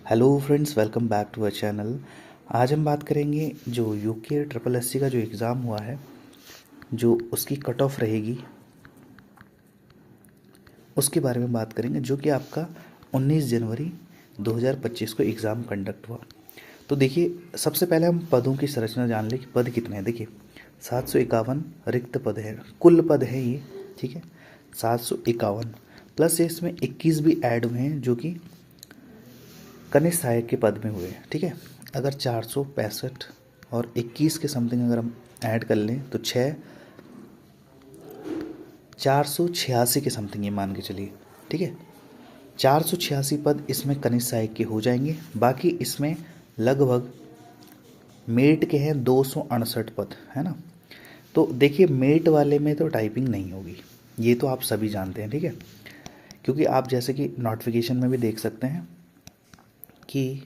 Hello friends, welcome back to our channel. आज हम बात करेंगे जो यूके ट्रिपल एससी का जो एग्ज़ाम हुआ है, जो उसकी कट ऑफ रहेगी उसके बारे में बात करेंगे, जो कि आपका 19 जनवरी 2025 को एग्ज़ाम कंडक्ट हुआ। तो देखिए, सबसे पहले हम पदों की संरचना जान लें कि पद कितने हैं। देखिए, 751 रिक्त पद है, कुल पद है ये, ठीक है। 751 प्लस इसमें 21 भी ऐड हुए हैं जो कि कनिष्ठ सहायक के पद में हुए हैं, ठीक है। अगर 465 और 21 के समथिंग अगर हम ऐड कर लें तो 486 के समथिंग ये मान के चलिए, ठीक है। 486 पद इसमें कनिष्ठ सहायक के हो जाएंगे। बाकी इसमें लगभग मेट के हैं 268 पद, है ना। तो देखिए, मेट वाले में तो टाइपिंग नहीं होगी, ये तो आप सभी जानते हैं, ठीक है। क्योंकि आप जैसे कि नोटिफिकेशन में भी देख सकते हैं कि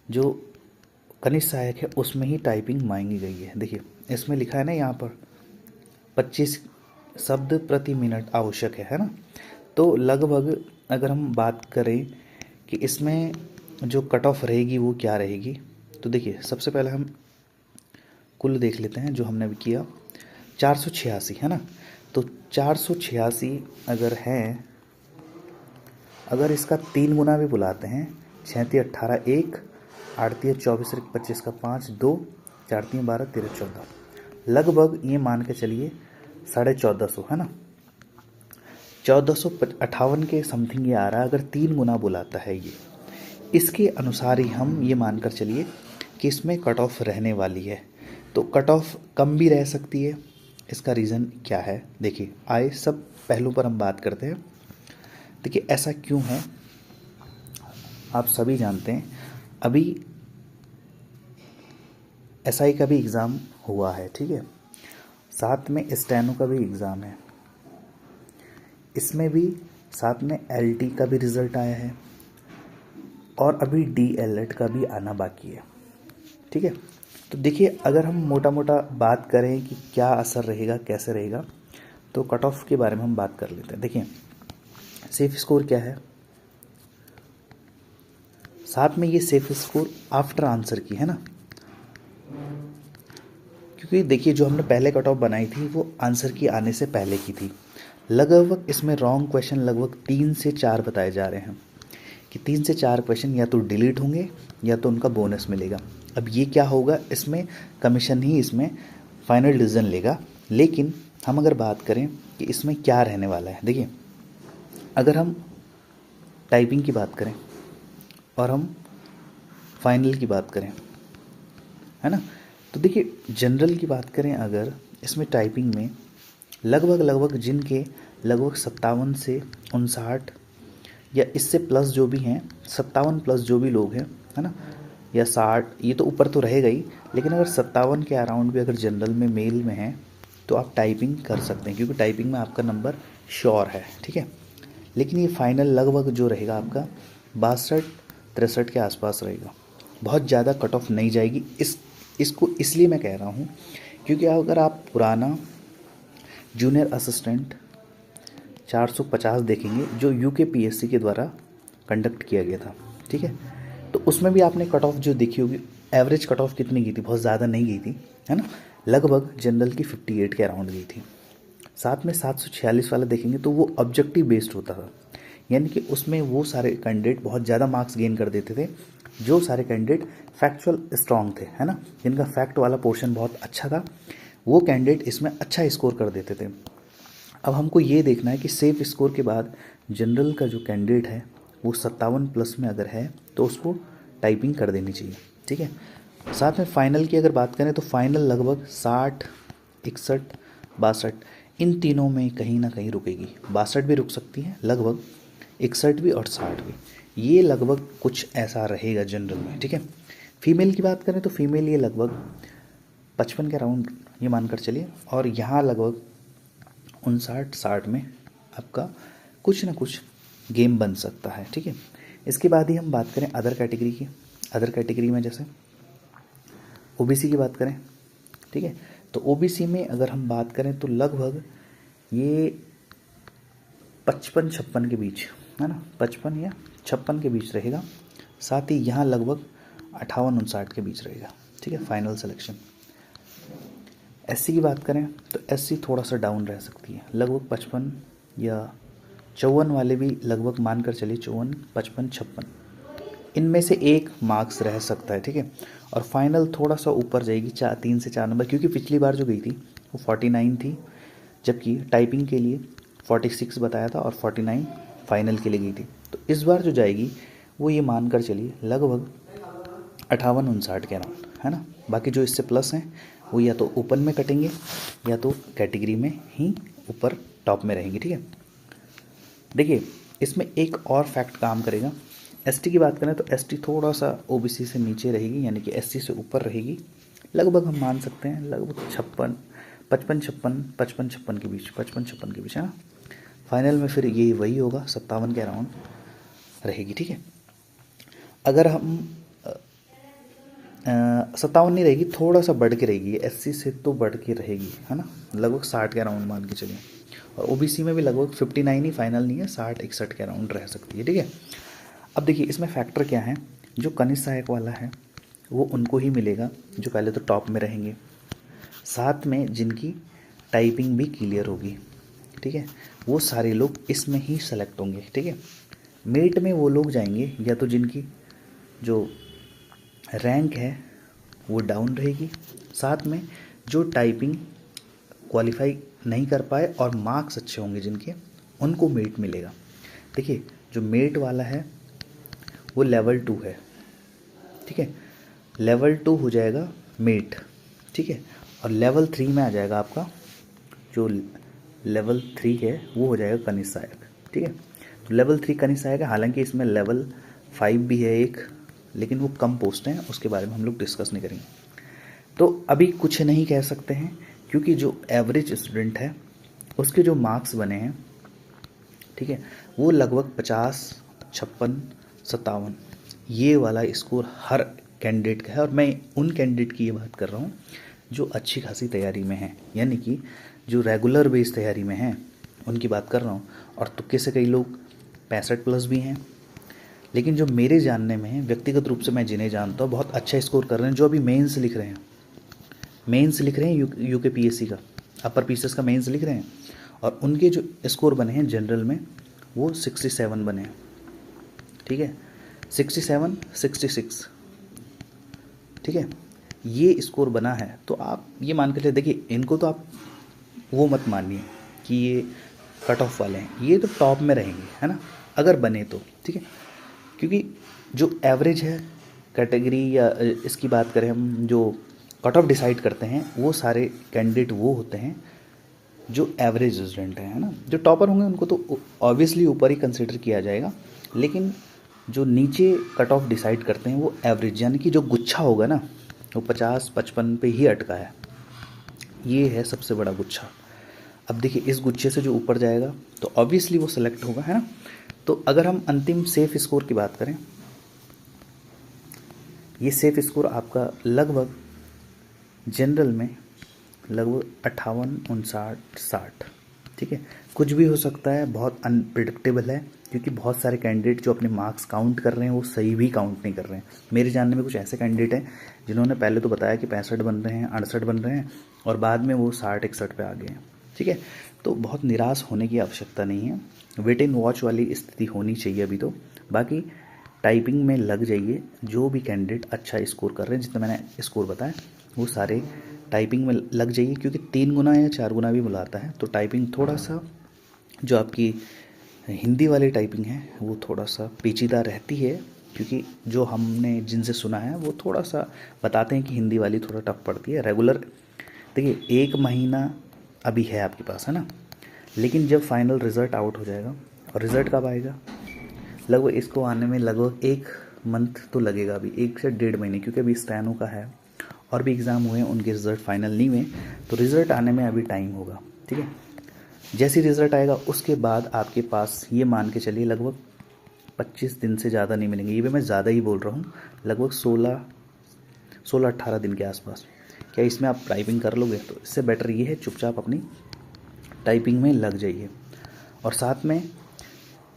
जो कनिष्ठ सहायक है उसमें ही टाइपिंग मांगी गई है। देखिए, इसमें लिखा है ना, यहाँ पर 25 शब्द प्रति मिनट आवश्यक है ना। तो लगभग अगर हम बात करें कि इसमें जो कट ऑफ रहेगी वो क्या रहेगी, तो देखिए, सबसे पहले हम कुल देख लेते हैं जो हमने अभी किया। 486 है ना, तो 486 अगर है, अगर इसका 3 गुना भी बुलाते हैं, 6 18 1, 8 24 25 का 5 2, 4 12 13 14, लगभग ये मान के चलिए 1450, है ना। 1458 के समथिंग ये आ रहा है अगर 3 गुना बुलाता है ये। इसके अनुसार ही हम ये मानकर चलिए कि इसमें कट ऑफ रहने वाली है। तो कट ऑफ कम भी रह सकती है। इसका रीज़न क्या है, देखिए, आए सब पहलू पर हम बात करते हैं। देखिए, ऐसा क्यों है आप सभी जानते हैं। अभी एसआई का भी एग्ज़ाम हुआ है, ठीक है। साथ में स्टेनो का भी एग्ज़ाम है, इसमें भी साथ में एलटी का भी रिज़ल्ट आया है और अभी डीएलएड का भी आना बाकी है, ठीक है। तो देखिए, अगर हम मोटा मोटा बात करें कि क्या असर रहेगा, कैसे रहेगा, तो कट ऑफ के बारे में हम बात कर लेते हैं। देखिए, सेफ स्कोर क्या है, साथ में ये सेफ स्कोर आफ्टर आंसर की है ना। क्योंकि देखिए, जो हमने पहले कट ऑफ बनाई थी वो आंसर की आने से पहले की थी। लगभग इसमें रॉन्ग क्वेश्चन लगभग 3 से 4 बताए जा रहे हैं कि 3 से 4 क्वेश्चन या तो डिलीट होंगे या तो उनका बोनस मिलेगा। अब ये क्या होगा, इसमें कमीशन ही इसमें फाइनल डिसीजन लेगा। लेकिन हम अगर बात करें कि इसमें क्या रहने वाला है, देखिए, अगर हम टाइपिंग की बात करें और हम फाइनल की बात करें, है ना, तो देखिए, जनरल की बात करें अगर इसमें टाइपिंग में लगभग जिनके लगभग 57 से 59 या इससे प्लस जो भी हैं, 57 प्लस जो भी लोग हैं, है ना, या 60, ये तो ऊपर तो रहेगा ही। लेकिन अगर 57 के अराउंड भी अगर जनरल में मेल में है तो आप टाइपिंग कर सकते हैं, क्योंकि टाइपिंग में आपका नंबर श्योर है, ठीक है। लेकिन ये फाइनल लगभग जो रहेगा आपका 62 63 के आसपास रहेगा, बहुत ज़्यादा कट ऑफ नहीं जाएगी। इसको इसलिए मैं कह रहा हूँ क्योंकि अगर आप पुराना जूनियर असिस्टेंट 450 देखेंगे जो यूके पीएससी के द्वारा कंडक्ट किया गया था, ठीक है, तो उसमें भी आपने कट ऑफ जो देखी होगी, एवरेज कट ऑफ कितनी गई थी, बहुत ज़्यादा नहीं गई थी, है ना। लगभग जनरल की 58 के अराउंड गई थी। साथ में 746 वाला देखेंगे तो वो ऑब्जेक्टिव बेस्ड होता था, यानी कि उसमें वो सारे कैंडिडेट बहुत ज़्यादा मार्क्स गेन कर देते थे जो सारे कैंडिडेट फैक्चुअल स्ट्रॉन्ग थे, है ना, जिनका फैक्ट वाला पोर्शन बहुत अच्छा था, वो कैंडिडेट इसमें अच्छा स्कोर कर देते थे। अब हमको ये देखना है कि सेफ स्कोर के बाद जनरल का जो कैंडिडेट है वो 57 प्लस में अगर है तो उसको टाइपिंग कर देनी चाहिए, ठीक है। साथ में फाइनल की अगर बात करें तो फाइनल लगभग 60 61 62 इन तीनों में कहीं ना कहीं रुकेगी। 62 भी रुक सकती है लगभग, 61 भी और 60 भी, ये लगभग कुछ ऐसा रहेगा जनरल में, ठीक है। फीमेल की बात करें तो फीमेल ये लगभग 55 के अराउंड ये मानकर चलिए, और यहाँ लगभग 59 60 में आपका कुछ ना कुछ गेम बन सकता है, ठीक है। इसके बाद ही हम बात करें अदर कैटेगरी की। अदर कैटेगरी में जैसे ओबीसी की बात करें, ठीक है, तो ओबीसी में अगर हम बात करें तो लगभग ये 55 56 के बीच, है ना, 55 या 56 के बीच रहेगा। साथ ही यहाँ लगभग 58-59 के बीच रहेगा। ठीक है, फाइनल सिलेक्शन। एससी की बात करें तो एससी थोड़ा सा डाउन रह सकती है, लगभग 55 या 54 वाले भी लगभग मानकर चलिए 54, 55, 56 इनमें से एक मार्क्स रह सकता है। ठीक है, और फाइनल थोड़ा सा ऊपर जाएगी 3 से 4 नंबर, क्योंकि पिछली बार जो गई थी वो 49 थी, जबकि टाइपिंग के लिए 46 बताया था और 49 फाइनल के लिए गई थी। तो इस बार जो जाएगी वो ये मानकर चलिए लगभग 58-59 के अराउंड, है ना। बाकी जो इससे प्लस हैं वो या तो ओपन में कटेंगे या तो कैटेगरी में ही ऊपर टॉप में रहेंगे। ठीक है, देखिए इसमें एक और फैक्ट काम करेगा। एसटी की बात करें तो एसटी थोड़ा सा ओबीसी से नीचे रहेगी, यानी कि एससी से ऊपर रहेगी, लगभग हम मान सकते हैं लगभग 55-56 के बीच, 55-56 के बीच, है ना। फाइनल में फिर ये वही होगा 57 के अराउंड रहेगी। ठीक है, अगर हम 57 नहीं रहेगी, थोड़ा सा बढ़ के रहेगी, एससी से तो बढ़ के रहेगी, है ना, लगभग 60 के अराउंड मान के चलिए। और ओबीसी में भी लगभग 59 ही, फाइनल नहीं है, 60-61 के अराउंड रह सकती है। ठीक है, अब देखिए इसमें फैक्टर क्या है, जो कनिष्ठ सहायक वाला है वो उनको ही मिलेगा जो पहले तो टॉप में रहेंगे, साथ में जिनकी टाइपिंग भी क्लियर होगी। ठीक है, वो सारे लोग इसमें ही सेलेक्ट होंगे। ठीक है, मेट में वो लोग जाएंगे या तो जिनकी जो रैंक है वो डाउन रहेगी, साथ में जो टाइपिंग क्वालिफाई नहीं कर पाए और मार्क्स अच्छे होंगे जिनके, उनको मेट मिलेगा। देखिए जो मेट वाला है वो लेवल 2 है। ठीक है, लेवल 2 हो जाएगा मेट। ठीक है, और लेवल 3 में आ जाएगा आपका, जो लेवल 3 है वो हो जाएगा कनिष्ठ सहायक। ठीक है, तो लेवल 3 कनिष्ठ सहायक है, हालांकि इसमें लेवल 5 भी है एक, लेकिन वो कम पोस्ट हैं, उसके बारे में हम लोग डिस्कस नहीं करेंगे। तो अभी कुछ नहीं कह सकते हैं, क्योंकि जो एवरेज स्टूडेंट है उसके जो मार्क्स बने हैं, ठीक है, वो लगभग 50, 56, 57 ये वाला स्कोर हर कैंडिडेट का है। और मैं उन कैंडिडेट की ये बात कर रहा हूँ जो अच्छी खासी तैयारी में हैं, यानी कि जो रेगुलर बेस तैयारी में हैं उनकी बात कर रहा हूँ। और तुक्के से कई लोग 65+ भी हैं, लेकिन जो मेरे जानने में है, व्यक्तिगत रूप से मैं जिन्हें जानता हूँ बहुत अच्छा स्कोर कर रहे हैं, जो अभी मेंस लिख रहे हैं, यूके पीएससी का, अपर पीसीएस का मेंस लिख रहे हैं, और उनके जो स्कोर बने हैं जनरल में वो 67 बने हैं। ठीक है, 67, 66, ठीक है, ये स्कोर बना है। तो आप ये मान के चलिए, देखिए इनको तो आप वो मत मानिए कि ये कट ऑफ वाले हैं, ये तो टॉप में रहेंगे, है ना, अगर बने तो। ठीक है, क्योंकि जो एवरेज है कैटेगरी या इसकी बात करें हम, जो कट ऑफ डिसाइड करते हैं वो सारे कैंडिडेट वो होते हैं जो एवरेज स्टूडेंट हैं, है ना। जो टॉपर होंगे उनको तो ऑब्वियसली ऊपर ही कंसिडर किया जाएगा, लेकिन जो नीचे कट ऑफ डिसाइड करते हैं वो एवरेज, यानी कि जो गुच्छा होगा ना वो 50-55 पे ही अटका है, ये है सबसे बड़ा गुच्छा। अब देखिए इस गुच्छे से जो ऊपर जाएगा तो ऑब्वियसली वो सेलेक्ट होगा, है ना। तो अगर हम अंतिम सेफ स्कोर की बात करें, ये सेफ स्कोर आपका लगभग जनरल में लगभग 58, 59, 60। ठीक है, कुछ भी हो सकता है, बहुत अनप्रिडिक्टेबल है, क्योंकि बहुत सारे कैंडिडेट जो अपने मार्क्स काउंट कर रहे हैं वो सही भी काउंट नहीं कर रहे हैं। मेरे जानने में कुछ ऐसे कैंडिडेट हैं जिन्होंने पहले तो बताया कि 65 बन रहे हैं, 68 बन रहे हैं, और बाद में वो 60-61 पे आ गए हैं। ठीक है, तो बहुत निराश होने की आवश्यकता नहीं है, वेट एंड वॉच वाली स्थिति होनी चाहिए अभी तो। बाकी टाइपिंग में लग जाइए, जो भी कैंडिडेट अच्छा स्कोर कर रहे हैं, जितना मैंने स्कोर बताया वो सारे टाइपिंग में लग जाइए, क्योंकि 3 गुना या 4 गुना भी बुलाता है। तो टाइपिंग थोड़ा सा, जो आपकी हिंदी वाली टाइपिंग है वो थोड़ा सा पेचीदा रहती है, क्योंकि जो हमने जिनसे सुना है वो थोड़ा सा बताते हैं कि हिंदी वाली थोड़ा टफ पड़ती है। रेगुलर देखिए 1 महीना अभी है आपके पास, है ना, लेकिन जब फाइनल रिज़ल्ट आउट हो जाएगा, और रिज़ल्ट कब आएगा, लगभग इसको आने में लगभग 1 मंथ तो लगेगा, अभी 1 से 1.5 महीने, क्योंकि अभी स्टैनो का है और भी एग्ज़ाम हुए हैं, उनके रिज़ल्ट फाइनल नहीं हुए, तो रिज़ल्ट आने में अभी टाइम होगा। ठीक है, जैसे रिज़ल्ट आएगा उसके बाद आपके पास ये मान के चलिए लगभग 25 दिन से ज़्यादा नहीं मिलेंगे, ये भी मैं ज़्यादा ही बोल रहा हूँ, लगभग 16-18 दिन के आसपास। क्या इसमें आप टाइपिंग कर लोगे? तो इससे बेटर ये है चुपचाप अपनी टाइपिंग में लग जाइए। और साथ में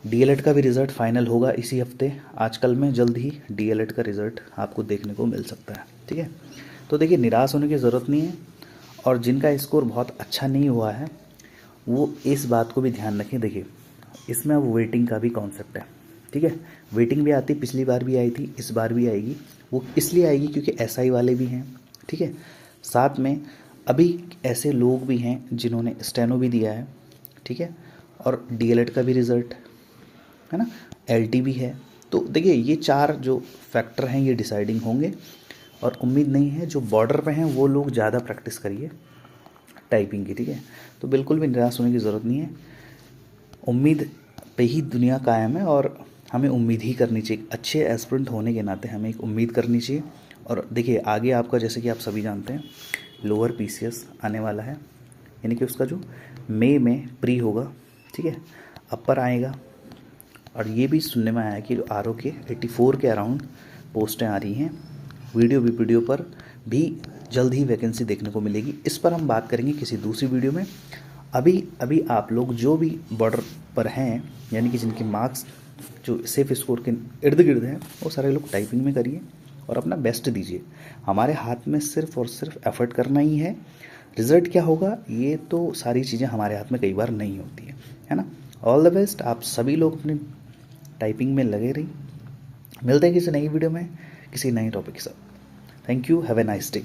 डीएलएड का भी रिज़ल्ट फाइनल होगा इसी हफ्ते, आजकल में जल्द ही डीएलएड का रिज़ल्ट आपको देखने को मिल सकता है। ठीक है, तो देखिए निराश होने की ज़रूरत नहीं है, और जिनका स्कोर बहुत अच्छा नहीं हुआ है वो इस बात को भी ध्यान रखें। देखिए इसमें अब वेटिंग का भी कॉन्सेप्ट है। ठीक है, वेटिंग भी आती, पिछली बार भी आई थी, इस बार भी आएगी। वो इसलिए आएगी क्योंकि एसआई वाले भी हैं। ठीक है, साथ में अभी ऐसे लोग भी हैं जिन्होंने स्टेनो भी दिया है। ठीक है, और डीएलएड का भी रिज़ल्ट है ना, एलटी भी है। तो देखिए ये 4 जो फैक्टर हैं ये डिसाइडिंग होंगे, और उम्मीद नहीं है जो बॉर्डर पे हैं वो लोग ज़्यादा प्रैक्टिस करिए टाइपिंग की। ठीक है, तो बिल्कुल भी निराश होने की ज़रूरत नहीं है, उम्मीद पे ही दुनिया कायम है, और हमें उम्मीद ही करनी चाहिए। अच्छे एस्पिरेंट होने के नाते हमें एक उम्मीद करनी चाहिए। और देखिए आगे आपका, जैसे कि आप सभी जानते हैं, लोअर पीसीएस आने वाला है, यानी कि उसका जो मई में प्री होगा। ठीक है, अपर आएगा, और ये भी सुनने में आया है कि आरओ के 84 के अराउंड पोस्टें आ रही हैं। वीडियो पर भी जल्द ही वैकेंसी देखने को मिलेगी। इस पर हम बात करेंगे किसी दूसरी वीडियो में। अभी आप लोग जो भी बॉर्डर पर हैं, यानी कि जिनके मार्क्स जो सेफ स्कोर के इर्द गिर्द हैं, वो सारे लोग टाइपिंग में करिए और अपना बेस्ट दीजिए। हमारे हाथ में सिर्फ और सिर्फ एफर्ट करना ही है। रिज़ल्ट क्या होगा ये तो सारी चीज़ें हमारे हाथ में कई बार नहीं होती है ना। ऑल द बेस्ट, आप सभी लोग अपने टाइपिंग में लगे रहिए। मिलते हैं किसी नई वीडियो में किसी नए टॉपिक के साथ। Thank you, have a nice day.